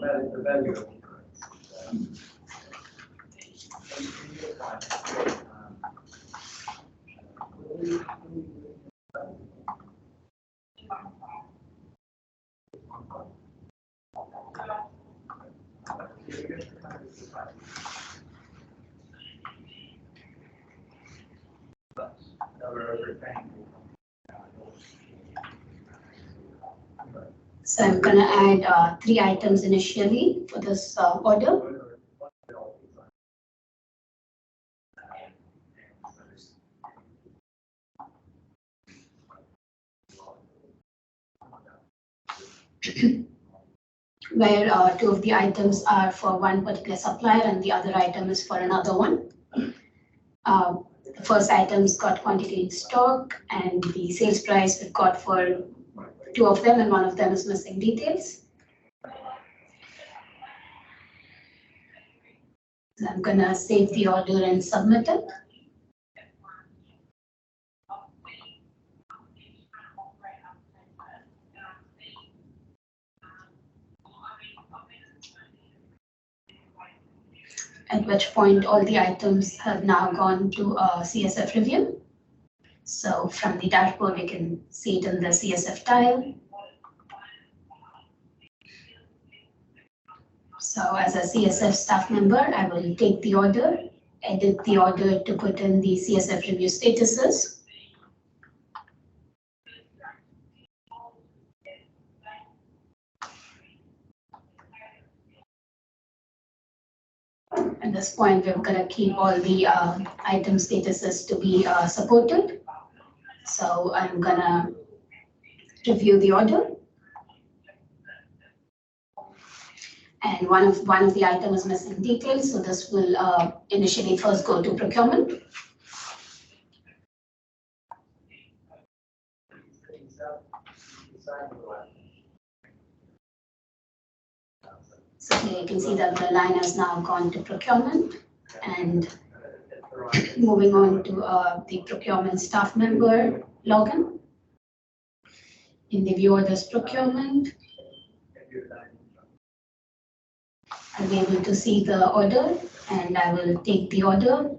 the value of So I'm going to add 3 items initially for this order. Where 2 of the items are for one particular supplier and the other item is for another one. The first item's got quantity in stock and the sales price we've got for 2 of them and one of them is missing details. So I'm gonna save the order and submit it. At which point all the items have now gone to CSF review. So from the dashboard, we can see it in the CSF tile. So as a CSF staff member, I will take the order, edit the order to put in the CSF review statuses. At this point, we're going to keep all the item statuses to be supported. So I'm going to review the order. And one of the items is missing details, so this will initially first go to procurement. So here you can see that the line has now gone to procurement, and moving on to the procurement staff member login. In the view orders procurement, I'll be able to see the order and I will take the order.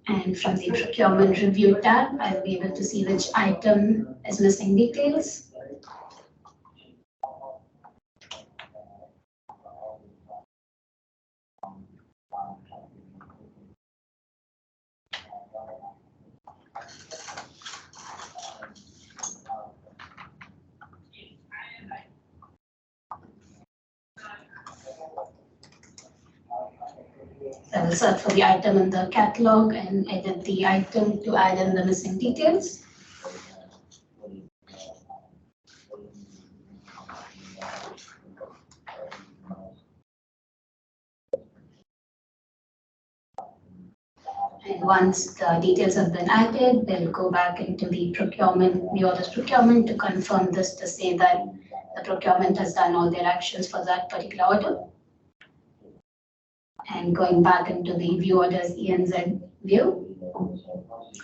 And from the procurement review tab, I'll be able to see which item is missing details. I will search for the item in the catalog and edit the item to add in the missing details. And once the details have been added, we'll go back into the procurement, the orders procurement, to confirm this to say that the procurement has done all their actions for that particular order. And going back into the view orders ENZ view,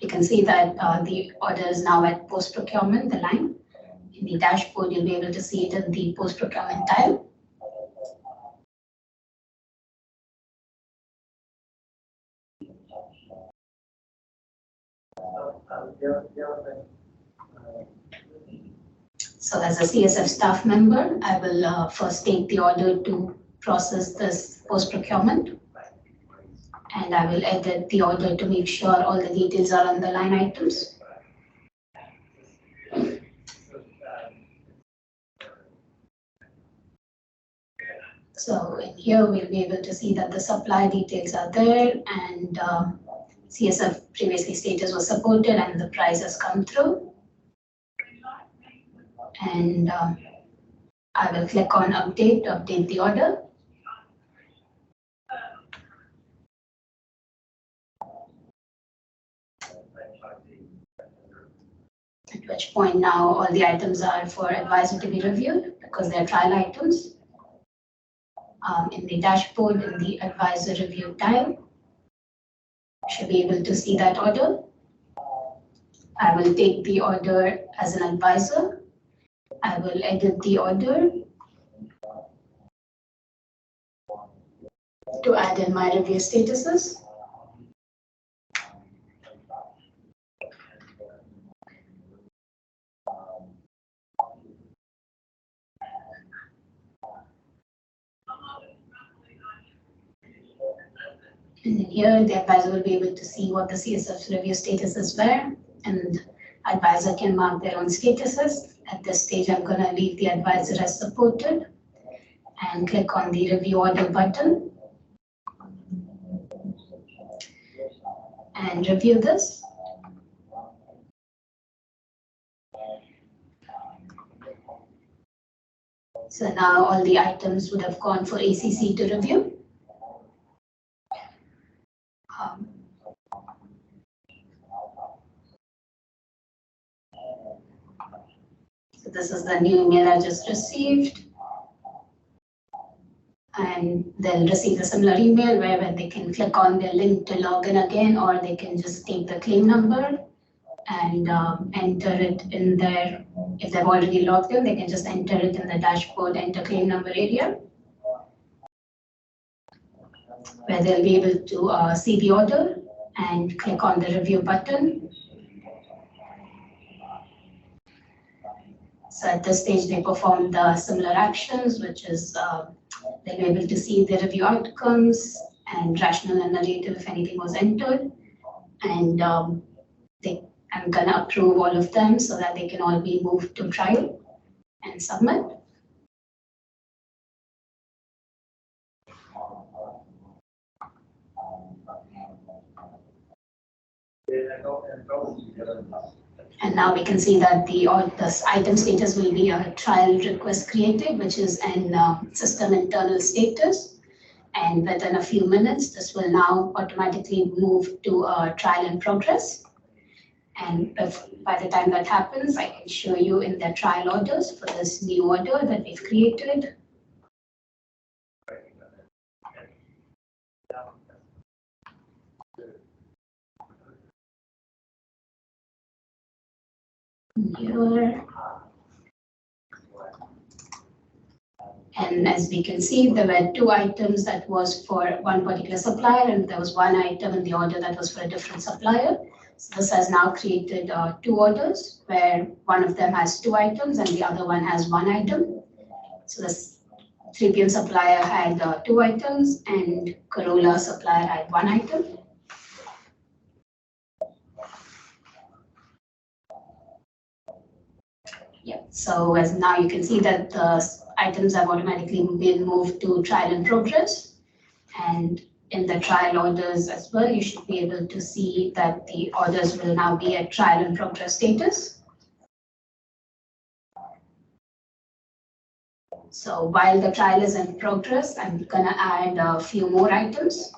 you can see that the order is now at post procurement, the line. In the dashboard, you'll be able to see it in the post procurement tile. So as a CSF staff member, I will first take the order to process this post procurement, and I will edit the order to make sure all the details are on the line items. So in here, we'll be able to see that the supply details are there, and CSF previously status was supported and the price has come through. And I will click on update to update the order. At which point now all the items are for advisor to be reviewed because they're trial items. In the dashboard, in the advisor review tile, should be able to see that order. I will take the order as an advisor I will edit the order to add in my review statuses. And then here, the advisor will be able to see what the CSF review statuses were, and advisor can mark their own statuses. At this stage, I'm going to leave the advisor as supported and click on the review order button and review this. So now all the items would have gone for ACC to review. So this is the new email I just received. And they'll receive a similar email where they can click on the link to log in again, or they can just take the claim number and enter it in there. If they've already logged in, they can just enter it in the dashboard, enter claim number area, where they'll be able to see the order and click on the review button. So at this stage, they perform the similar actions, which is they'll be able to see the review outcomes and rationale and narrative if anything was entered. And I'm going to approve all of them so that they can all be moved to trial and submit. And now we can see that the item status will be a trial request created, which is an system internal status. And within a few minutes, this will now automatically move to a trial in progress. And by the time that happens, I can show you in the trial orders for this new order that we've created. Here. And as we can see, there were two items that was for one particular supplier, and there was one item in the order that was for a different supplier. So this has now created two orders where one of them has two items and the other one has one item. So this 3PM supplier had two items and Corolla supplier had one item. Yeah, so as now you can see that the items have automatically been moved to trial in progress. And in the trial orders as well, you should be able to see that the orders will now be at trial in progress status. So while the trial is in progress, I'm going to add a few more items.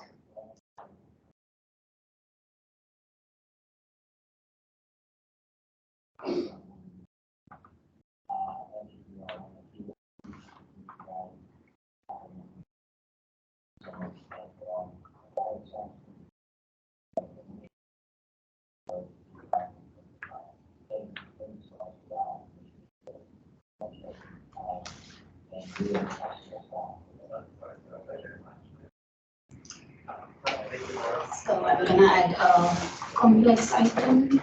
So I'm going to add a complex item.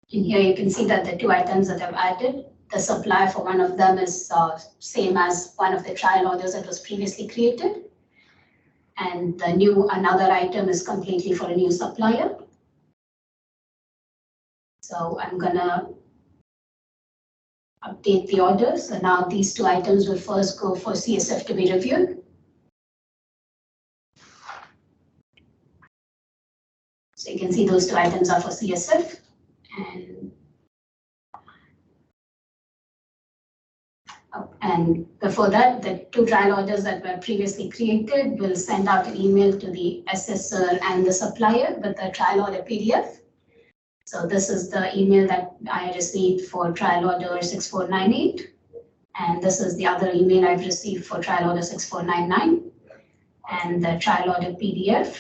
And here you can see that the two items that I've added, the supply for one of them is same as one of the trial orders that was previously created. And the another item is completely for a new supplier. So I'm gonna update the order. So now these two items will first go for CSF to be reviewed. So you can see those two items are for CSF. And before that, the two trial orders that were previously created will send out an email to the assessor and the supplier with the trial order PDF. So this is the email that I received for trial order 6498. And this is the other email I've received for trial order 6499 and the trial order PDF.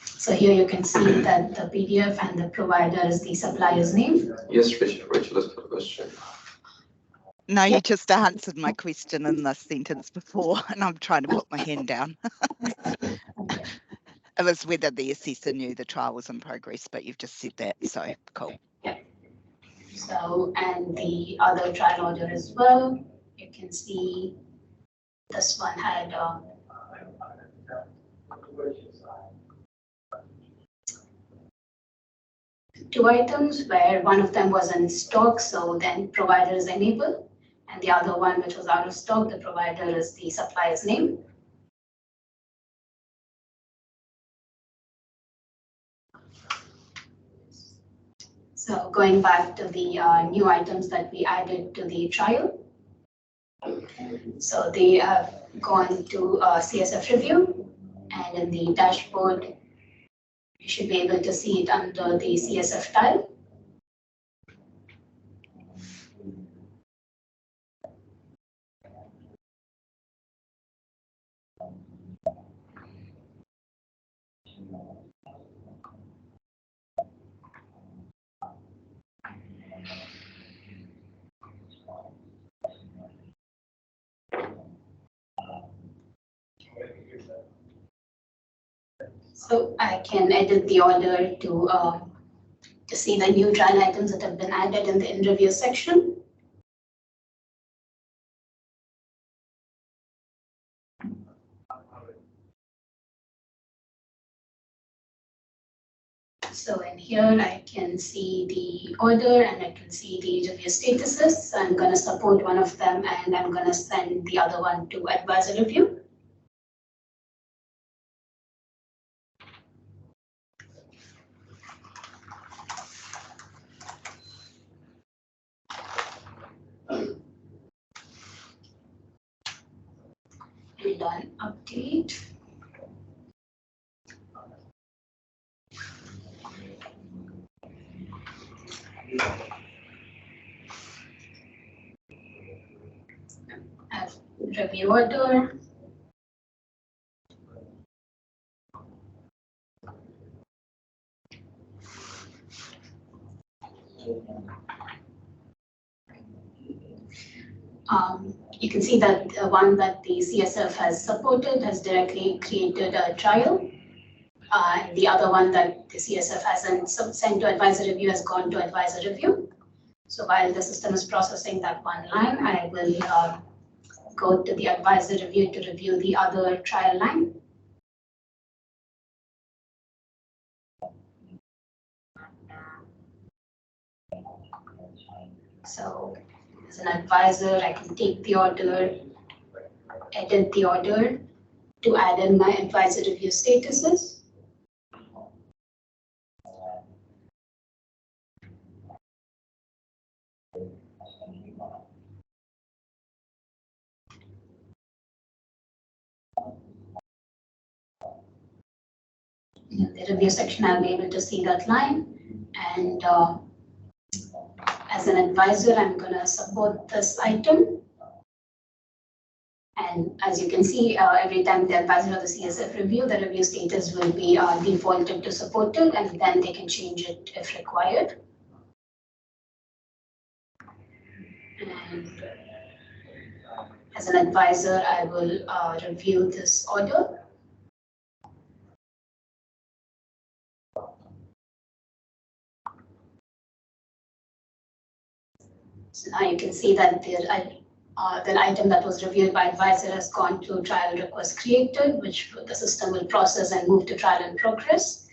So here you can see that the PDF and the provider is the supplier's name. Yes, Rachel has got a question. No, you just answered my question in the sentence before, and I'm trying to put my hand down. It was whether the assessor knew the trial was in progress, but you've just said that, so cool. Yeah. So, and the other trial order as well, you can see this one had two items where one of them was in stock, so then provider is enabled, and the other one which was out of stock, the provider is the supplier's name. So going back to the new items that we added to the trial. So they have gone to CSF review, and in the dashboard, you should be able to see it under the CSF tile. So I can edit the order to see the new trial items that have been added in the in review section. So in here, I can see the order and I can see the review statuses. So I'm going to support one of them and I'm going to send the other one to advisor review. And on update. Review order. You can see that the one that the CSF has supported has directly created a trial. And the other one that the CSF hasn't sent to advisor review has gone to advisor review. So while the system is processing that one line, I will go to the advisor review to review the other trial line. So as an advisor, I can take the order, edit the order to add in my advisor review statuses. In the review section, I'll be able to see that line. And as an advisor, I'm going to support this item. And as you can see, every time the advisor or the CSF review, the review status will be defaulted to supported, and then they can change it if required. And as an advisor, I will review this order. So now you can see that the item that was reviewed by advisor has gone to trial request created, which the system will process and move to trial in progress.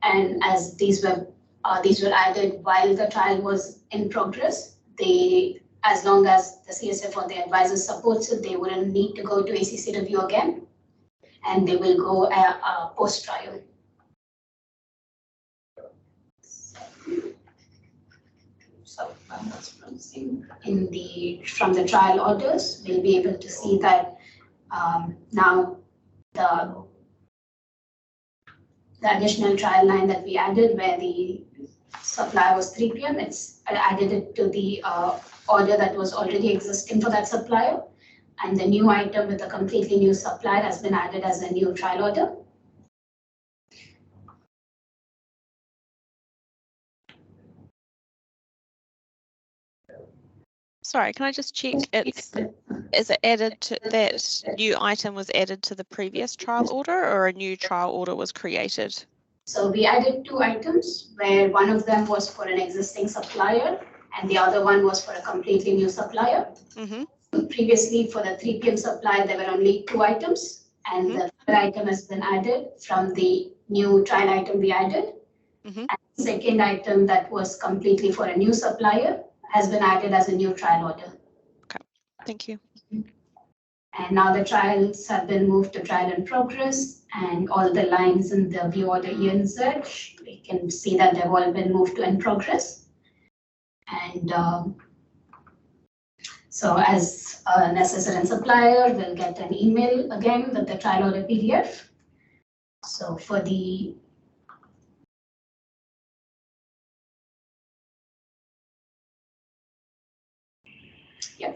And as these were added while the trial was in progress, as long as the CSF or the advisor supports it, they wouldn't need to go to ACC review again, and they will go post trial. So from the trial orders, we'll be able to see that now the additional trial line that we added where the supplier was 3 p.m. I added it to the order that was already existing for that supplier. And the new item with a completely new supplier has been added as a new trial order. Sorry, can I just check? Is it added to that new item was added to the previous trial order, or a new trial order was created? So we added 2 items where one of them was for an existing supplier and the other one was for a completely new supplier. Previously for the 3 p.m. supplier, there were only 2 items, and the third item has been added from the new trial item we added. And the second item that was completely for a new supplier has been added as a new trial order. Okay, thank you. And now the trials have been moved to trial in progress, and all the lines in the view order E and Z, we can see that they've all been moved to in progress. And so as an assessor and supplier, we'll get an email again with the trial order PDF. So for the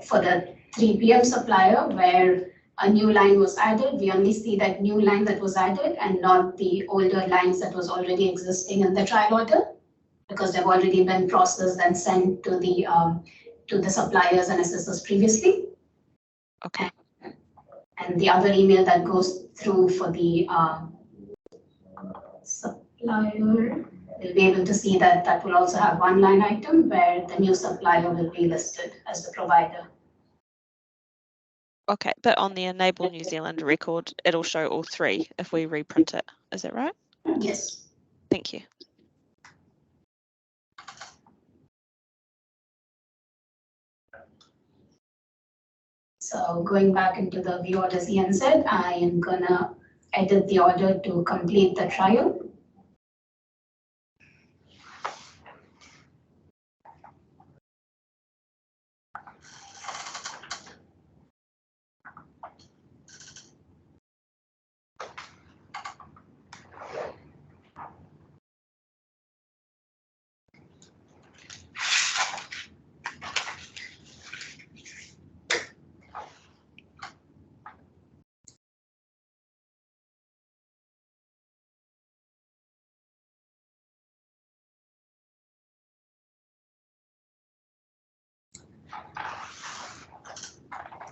for the 3 p.m. supplier where a new line was added, we only see that new line that was added and not the older lines that was already existing in the trial order, because they've already been processed and sent to the suppliers and assessors previously. Okay. And the other email that goes through for the supplier, we'll be able to see that that will also have one line item where the new supplier will be listed as the provider. Okay, but on the Enable New Zealand record, it'll show all 3 if we reprint it. Is that right? Yes. Thank you. So going back into the view orders E and Z, I am gonna edit the order to complete the trial.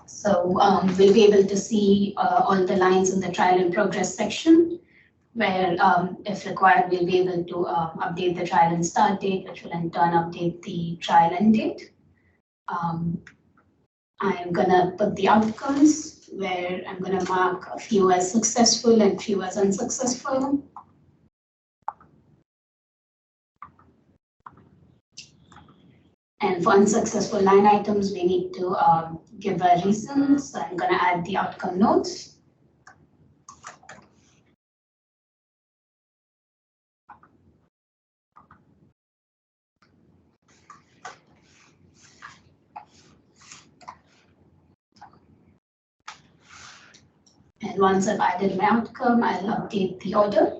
So we'll be able to see all the lines in the trial in progress section where, if required, we'll be able to update the trial and start date, which will in turn update the trial end date. I'm gonna put the outcomes where I'm gonna mark a few as successful and few as unsuccessful. And for unsuccessful line items, we need to give a reason. So I'm gonna add the outcome notes. And once I've added my outcome, I'll update the order.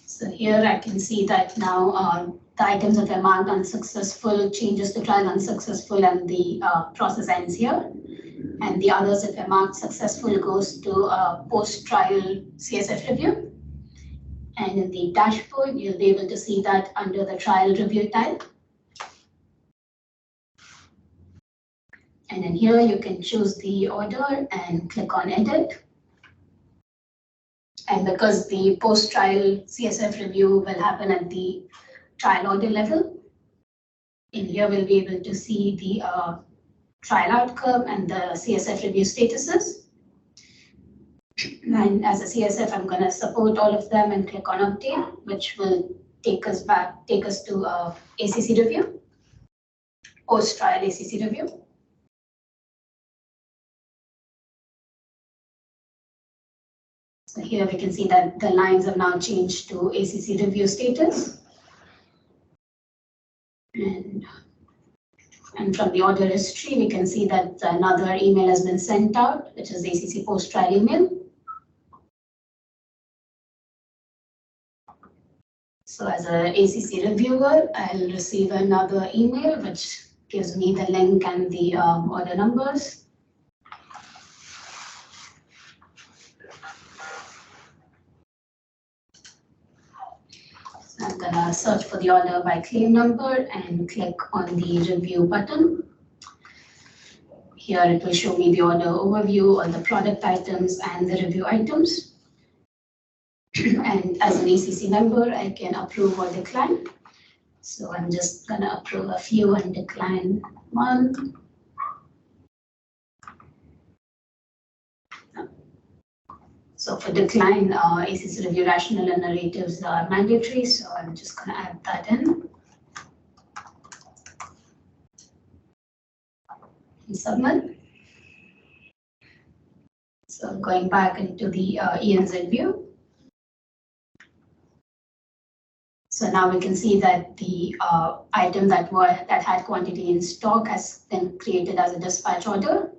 So here I can see that now the items that are marked unsuccessful changes to trial unsuccessful, and the process ends here. And the others, if they're marked successful, goes to post-trial CSF review. And in the dashboard, you'll be able to see that under the trial review tile. And in here, you can choose the order and click on edit. And because the post-trial CSF review will happen at the trial order level, in here we'll be able to see the trial outcome and the CSF review statuses. And as a CSF, I'm going to support all of them and click on update, which will take us to ACC review, post-trial ACC review. So here we can see that the lines have now changed to ACC review status. And And from the order history, we can see that another email has been sent out, which is the ACC post-trial email. So as a ACC reviewer, I'll receive another email which gives me the link and the order numbers. So I'm gonna search for the order by claim number and click on the review button. Here it will show me the order overview, all the product items and the review items. And as an ACC member, I can approve or decline. So I'm just gonna approve a few and decline one. So for decline, ACC review rationale and narratives are mandatory, so I'm just gonna add that in. And submit. So going back into the ENZ view. So now we can see that the item that had quantity in stock has been created as a dispatch order.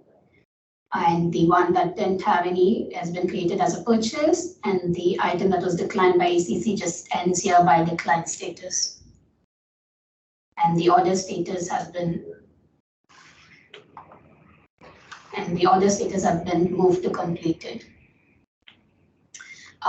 And the one that didn't have any has been created as a purchase. And the item that was declined by ACC just ends here by decline status. And the order status has been moved to completed.